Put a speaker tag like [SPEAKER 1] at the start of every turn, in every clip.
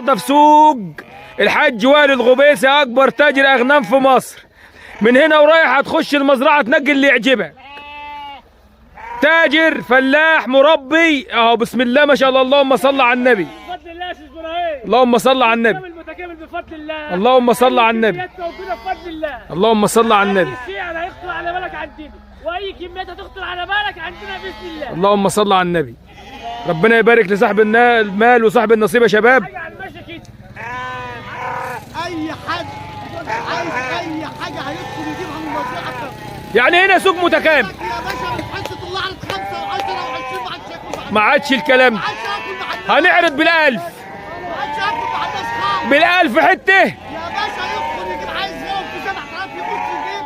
[SPEAKER 1] في سوق الحاج والي الغبيسي، اكبر تاجر اغنام في مصر. من هنا ورايح هتخش المزرعه تنقي اللي يعجبك. تاجر فلاح مربي اهو، بسم الله ما شاء الله، اللهم صل على النبي.
[SPEAKER 2] بفضل الله يا استاذ ابراهيم،
[SPEAKER 1] اللهم صل على النبي.
[SPEAKER 2] متكامل بفضل الله.
[SPEAKER 1] اللهم صل على النبي.
[SPEAKER 2] موجوده بفضل الله.
[SPEAKER 1] اللهم صل على النبي.
[SPEAKER 2] السعر هيخطر على بالك عندنا، واي كميات هتخطر على بالك عندنا باذن الله.
[SPEAKER 1] اللهم صل على النبي. ربنا يبارك لصاحب المال وصاحب النصيب يا شباب.
[SPEAKER 2] حاجه على المشي كده.
[SPEAKER 3] اي حد عايز اي حاجه هيدخل يجيبها من المزرعه.
[SPEAKER 1] يعني هنا سوق متكامل
[SPEAKER 3] يا باشا الحصه طلعت 5 و10 و20
[SPEAKER 1] ما عادش الكلام ده. هنعرض بالالف،
[SPEAKER 3] ما عادش ياكل مع الناس خالص.
[SPEAKER 1] بالالف حته.
[SPEAKER 3] يا باشا يدخل يجيب، عايز يوم في 7000 يخش يجيب،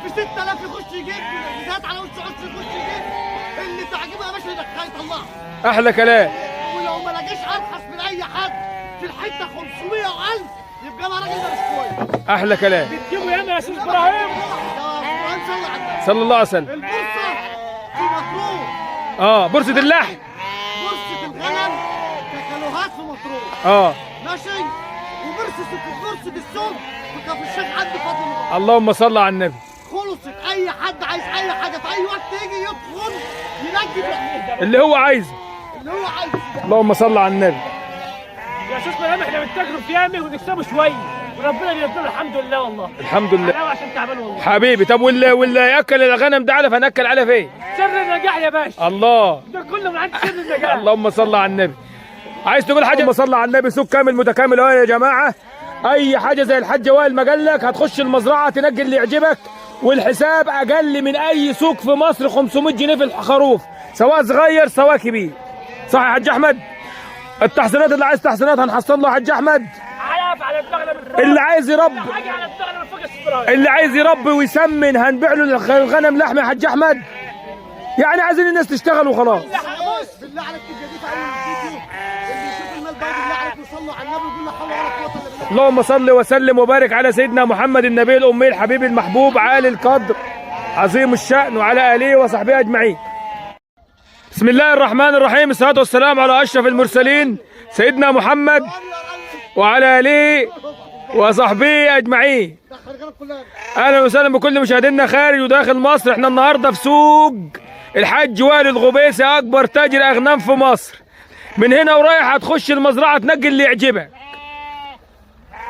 [SPEAKER 3] في 6000 يخش يجيب، في زاد على وش عش يخش يجيب، اللي تعجبه يا باشا يطلعه.
[SPEAKER 1] احلى كلام.
[SPEAKER 3] ولو ما لاقيش ارخص من اي حد في الحته 500 و1000 يبقى انا راجل مش كويس.
[SPEAKER 1] احلى كلام.
[SPEAKER 2] بتجيبوا ياما يا استاذ ابراهيم.
[SPEAKER 1] صلى الله عليه وسلم.
[SPEAKER 3] البورصه في مطروح.
[SPEAKER 1] بورصه اللحم.
[SPEAKER 3] بورصه الغنم ككيلوهات في مطروح. ماشي. وبورصه السوق في كفر الشيخ عند فضل الله.
[SPEAKER 1] اللهم صل على النبي.
[SPEAKER 3] خلصت. اي حد عايز اي حاجه في اي وقت يجي يدخل يلاقي
[SPEAKER 1] اللي هو عايزه.
[SPEAKER 3] اللي هو عايزه.
[SPEAKER 1] اللهم صل على النبي.
[SPEAKER 2] يا استاذ ابراهيم احنا بنتاجروا في يامي ونكسبوا شويه، وربنا بيرضى الحمد لله والله.
[SPEAKER 1] الحمد لله.
[SPEAKER 2] انا عشان تعبان والله.
[SPEAKER 1] حبيبي. طب واللي ياكل الغنم ده علف هناكل علف ايه؟
[SPEAKER 2] سر النجاح يا باشا.
[SPEAKER 1] الله.
[SPEAKER 2] ده كله من عند سر النجاح.
[SPEAKER 1] اللهم صل على النبي. عايز تقول حاجه؟ اللهم صل على النبي. سوق كامل متكامل اهو يا جماعه. اي حاجه زي الحاج وائل ما قال لك، هتخش المزرعه تنقي اللي يعجبك، والحساب اقل من اي سوق في مصر. 500 جنيه في الخروف، سواء صغير سواء كبير. صح يا حاج احمد؟ التحصينات اللي عايز تحصينات هنحصل له يا حاج احمد.
[SPEAKER 2] على الدغله من فوق.
[SPEAKER 1] اللي عايز يربي،
[SPEAKER 2] حاجه على الدغله من فوق يا استاذ ابراهيم.
[SPEAKER 1] اللي عايز يربي ويسمن هنبيع له الغنم لحمه يا حاج احمد. يعني عايزين الناس تشتغل وخلاص.
[SPEAKER 3] بالله عليك تبقى دي في اول الفيديو، اللي يشوف المال ده بالله عليك يصلوا على النبي ويقول لا حول ولا قوه الا بالله.
[SPEAKER 1] اللهم صل وسلم وبارك على سيدنا محمد النبي الامي الحبيب المحبوب عالي القدر عظيم الشأن وعلى اله وصحبه اجمعين. بسم الله الرحمن الرحيم. الصلاه والسلام على اشرف المرسلين سيدنا محمد وعلى اله وصحبه اجمعين. اهلا وسهلا بكل مشاهدينا خارج وداخل مصر. احنا النهارده في سوق الحاج والي الغبيسي، اكبر تاجر اغنام في مصر. من هنا ورايح هتخش المزرعه تنقي اللي يعجبك.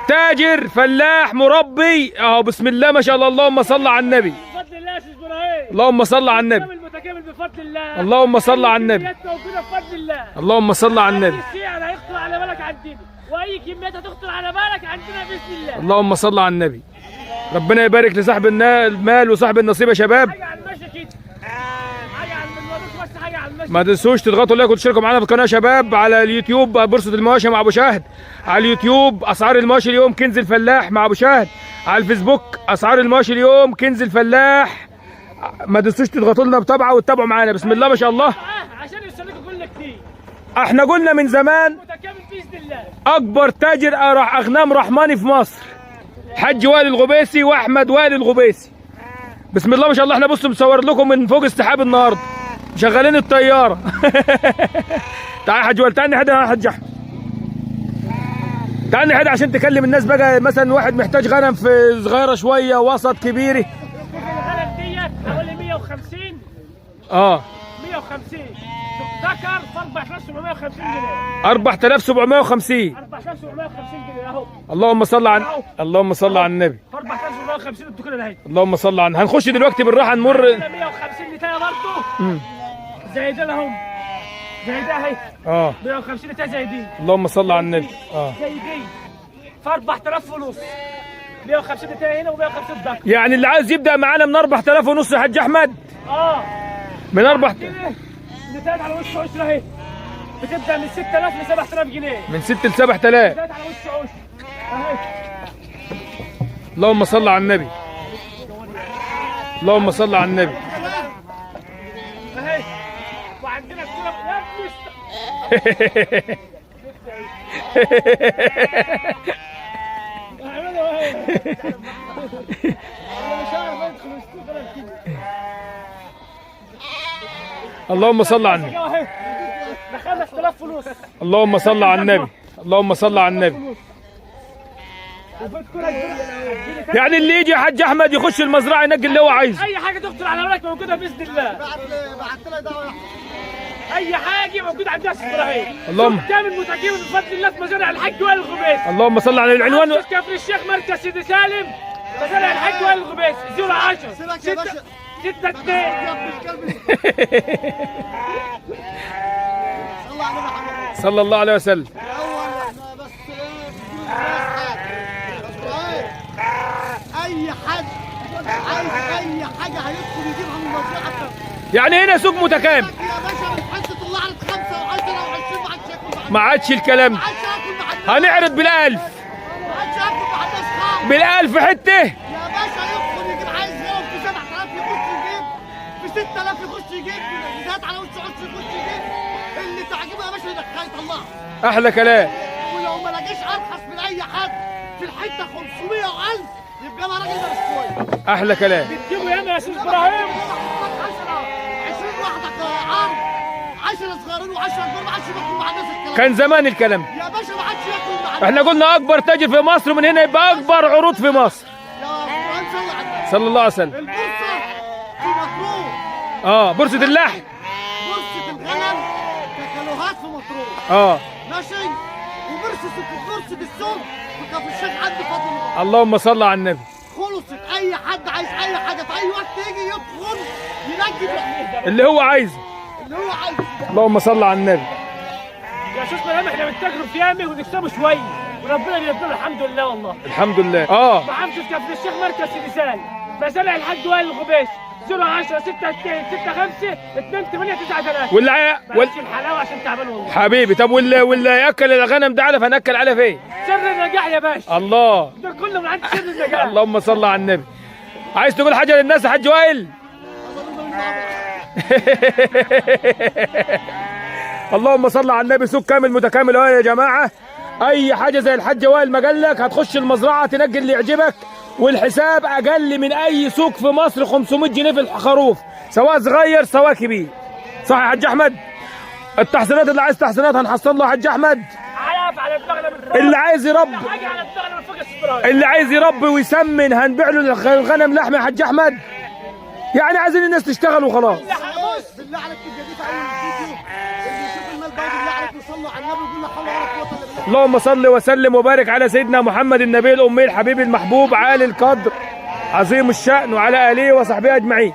[SPEAKER 1] تاجر فلاح مربي اهو، بسم الله ما شاء الله، اللهم صل على النبي.
[SPEAKER 2] بفضل الله يا استاذ ابراهيم.
[SPEAKER 1] اللهم صل على النبي.
[SPEAKER 2] متكامل بفضل الله.
[SPEAKER 1] اللهم صل على النبي.
[SPEAKER 2] موجوده بفضل الله.
[SPEAKER 1] اللهم صل على النبي.
[SPEAKER 2] السعر هيخطر على بالك عندنا، واي كميات هتخطر على بالك عندنا باذن الله.
[SPEAKER 1] اللهم صل على النبي. ربنا يبارك لصاحب المال وصاحب النصيب يا شباب.
[SPEAKER 2] حاجه على المشي كده. حاجه على المشي بس، حاجه على المشي.
[SPEAKER 1] ما تنسوش تضغطوا لايك وتشتركوا معانا في القناه يا شباب. على اليوتيوب بورصه المواشي مع ابو شاهد، على اليوتيوب اسعار المواشي اليوم كنز الفلاح مع ابو شاهد، على الفيسبوك اسعار المواشي اليوم كنز الفلاح. ما تنسوش تضغطوا لنا بتابعه وتتابعوا معانا. بسم الله ما شاء الله.
[SPEAKER 2] عشان يوصلكوا كل كتير.
[SPEAKER 1] احنا قلنا من زمان
[SPEAKER 2] متكامل باذن الله.
[SPEAKER 1] اكبر تاجر اغنام رحماني في مصر حاج والي الغبيسي واحمد والي الغبيسي. بسم الله ما شاء الله. احنا بصوا مصور لكم من فوق السحاب النهارده، مشغلين الطياره. تعال يا حاج والي، تعال نحدى يا حاج احمد، تعال نحدى عشان تكلم الناس بقى. مثلا واحد محتاج غنم في صغيره شويه، وسط، كبيره.
[SPEAKER 2] الغنم ديت حوالي 150. 150 ذكر ب 4750 جنيه.
[SPEAKER 1] 4750.
[SPEAKER 2] 4750 جنيه اهو.
[SPEAKER 1] اللهم صل على النبي.
[SPEAKER 2] 4750 الدكان اهي.
[SPEAKER 1] اللهم صل على النبي. هنخش دلوقتي بالراحه نمر.
[SPEAKER 2] 150 نتايه برضه. زايدين اهم. زايده اهي. 150 نتايه زايدين.
[SPEAKER 1] اللهم صل على النبي.
[SPEAKER 2] زايدين ف 4000 ونص. 150 نتايه هنا و150 ذكر.
[SPEAKER 1] يعني اللي عايز يبدا معانا من 4000 ونص يا حاج احمد. من 4000
[SPEAKER 2] نتايه على وش عشره اهي. بتبدا من 6000 ل 7000 جنيه.
[SPEAKER 1] من 6 ل 7000.
[SPEAKER 2] نتايه على وش عشره اهي.
[SPEAKER 1] اللهم صل على النبي. اللهم صل على النبي.
[SPEAKER 2] اهي. وعندنا الكوره يا ابني.
[SPEAKER 1] اللهم صل على النبي.
[SPEAKER 2] ب 5000 فلوس.
[SPEAKER 1] اللهم صل على النبي. اللهم صل على النبي.
[SPEAKER 2] وفي كرة كبيرة.
[SPEAKER 1] يعني اللي يجي يا حاج احمد يخش المزرعه ينقي اللي هو عايزه.
[SPEAKER 2] اي حاجه تخطر على بالك موجوده باذن الله.
[SPEAKER 3] بعت لها دعوه.
[SPEAKER 2] اي حاجه موجوده عندنا في ابراهيم.
[SPEAKER 1] اللهم
[SPEAKER 2] كامل متكامل بفضل الله في مزارع الحاج وائل الغبيس.
[SPEAKER 1] اللهم صل على العنوان.
[SPEAKER 2] كفر الشيخ مركز سيدي سالم مزارع الحاج وائل الغبيس 010
[SPEAKER 3] سيبك يا باشا.
[SPEAKER 2] 62.
[SPEAKER 3] يا ابن الكلب. صلى على محمد.
[SPEAKER 1] صلى الله عليه وسلم.
[SPEAKER 3] الاول احنا بس اي حد عايز اي حاجه هيدخل يجيبها من المزرعه بتاعته.
[SPEAKER 1] يعني هنا سوق متكامل.
[SPEAKER 3] يا باشا من حصه طلعت 5 و10 و20 ما عادش ياكل
[SPEAKER 1] ما عادش الكلام
[SPEAKER 3] ما
[SPEAKER 1] ده.
[SPEAKER 3] عادش ياكل مع الناس.
[SPEAKER 1] هنعرض بالالف.
[SPEAKER 3] ما عادش ياكل مع الناس خالص.
[SPEAKER 1] بالالف حته.
[SPEAKER 3] يا باشا يدخل يجيب عايز يوم في 7000 يخش يجيب في 6000 يخش يجيب في زاد على وش عش يخش يجيب اللي تعجبه يا باشا يدخل يطلعه.
[SPEAKER 1] احلى كلام.
[SPEAKER 3] ولو ما لاقيش ارخص من اي حد في الحته 500 و1000 يبقى انا راجل مش كويس.
[SPEAKER 1] احلى كلام.
[SPEAKER 2] بتجيبوا هنا يا استاذ ابراهيم
[SPEAKER 3] 20 واحدة عرض 10 صغيرين و10 كبار ما عادش ياكل مع الناس الكلام.
[SPEAKER 1] كان زمان الكلام.
[SPEAKER 3] يا باشا ما عادش ياكل مع الناس.
[SPEAKER 1] احنا قلنا اكبر تاجر في مصر من هنا يبقى اكبر عروض في مصر.
[SPEAKER 3] يا قرآن صلى على النبي.
[SPEAKER 1] صلى الله عليه وسلم.
[SPEAKER 3] البورصة في مطروح.
[SPEAKER 1] بورصه اللحم.
[SPEAKER 3] بورصة الغنم ككيلوهات في مطروح. ماشي. وبورصة السوق في كفر الشيخ عند فاطمة الله.
[SPEAKER 1] اللهم صل على النبي.
[SPEAKER 3] خلصت اي حد عايز اي حاجه في اي وقت يجي يدخل ينجي بقى.
[SPEAKER 1] اللي هو عايزه.
[SPEAKER 3] اللي هو عايزه.
[SPEAKER 1] اللهم صل على النبي.
[SPEAKER 2] يا استاذ ابراهيم احنا بنتاجروا في يامي ونكسبوا شويه وربنا بيرضينا الحمد لله والله.
[SPEAKER 1] الحمد لله.
[SPEAKER 2] محافظه كفر الشيخ مركز سيدي سالم مزارع الحاج وائل الغبيش 010 62 65 28 93.
[SPEAKER 1] واللي
[SPEAKER 2] بلاش الحلاوه عشان تعبان والله.
[SPEAKER 1] حبيبي. طب واللي ياكل الغنم ده علف هناكل على فين؟
[SPEAKER 2] سر النجاح يا باشا.
[SPEAKER 1] الله.
[SPEAKER 2] ده كله من عند سر النجاح.
[SPEAKER 1] اللهم صل على النبي. عايز تقول حاجه للناس يا حاج وائل؟ اللهم صل على النبي. سوق كامل متكامل اهو يا جماعه. اي حاجه زي الحاج وائل ما قال لك هتخش المزرعه تنقي اللي يعجبك، والحساب اقل من اي سوق في مصر 500 جنيه في الخروف سواء صغير سواء كبير. صح يا حاج احمد؟ التحصينات اللي عايز تحصينات هنحصل له يا حاج احمد.
[SPEAKER 2] على دماغنا من
[SPEAKER 1] اللي عايز يربي
[SPEAKER 2] حاجه على دماغنا من فوق السبراي.
[SPEAKER 1] اللي عايز يربي ويسمن هنبيع له الغنم لحمه يا حاج احمد. يعني عايزين الناس تشتغل وخلاص.
[SPEAKER 3] بالله عليك تجديد في اول الفيديو اللي يشوف المال ده بالله عليك يصلوا على النبي ويقول لا حول ولا قوه الا بالله.
[SPEAKER 1] اللهم صل وسلم وبارك على سيدنا محمد النبي الامي الحبيب المحبوب عالي القدر عظيم الشأن وعلى اله وصحبه اجمعين.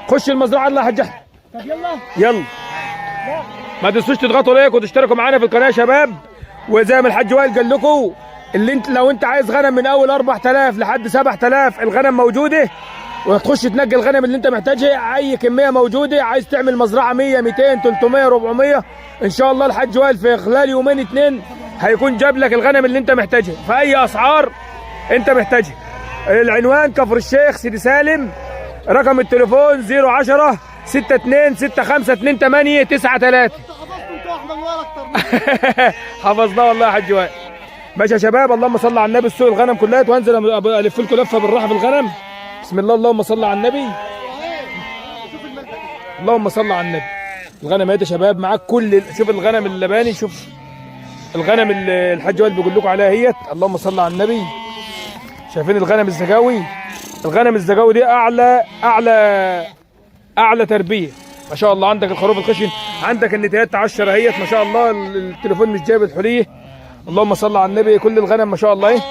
[SPEAKER 1] خش المزرعه الله يا حاج احمد.
[SPEAKER 2] طب يلا
[SPEAKER 1] يلا. ما تنسوش تضغطوا لايك وتشتركوا معانا في القناه يا شباب. وزي ما الحاج وائل قال لكم اللي لو انت عايز غنم من اول 4000 لحد 7000 الغنم موجوده، وتخش تنقي الغنم اللي انت محتاجها. اي كميه موجوده. عايز تعمل مزرعه 100 200 300 400 ان شاء الله الحاج وائل في خلال يومين 2 هيكون جاب لك الغنم اللي انت محتاجها في اي اسعار انت محتاجها. العنوان كفر الشيخ سيدي سالم. رقم التليفون 010 62 65 28 93.
[SPEAKER 3] حفظتوا انتوا احمد وائل اكتر.
[SPEAKER 1] حفظناه والله يا حاج وائل. ماشي يا شباب. اللهم صل على النبي. السوق الغنم كلها وانزل الف لكم لفه بالراحه في الغنم. بسم الله. اللهم صل على النبي.
[SPEAKER 3] شوف المال ده.
[SPEAKER 1] اللهم صل على النبي. الغنم اهي يا شباب معاك كل شوف الغنم اللباني. شوف الغنم اللي الحاج وائل بيقول لكم عليها اهيت. اللهم صل على النبي. شايفين الغنم الزجاوي؟ الغنم الزجاوي دي اعلى تربيه ما شاء الله. عندك الخروف الخشن، عندك النتايات 10 اهيت ما شاء الله. التليفون مش جايب الحليه. اللهم صل على النبي. كل الغنم ما شاء الله اهي.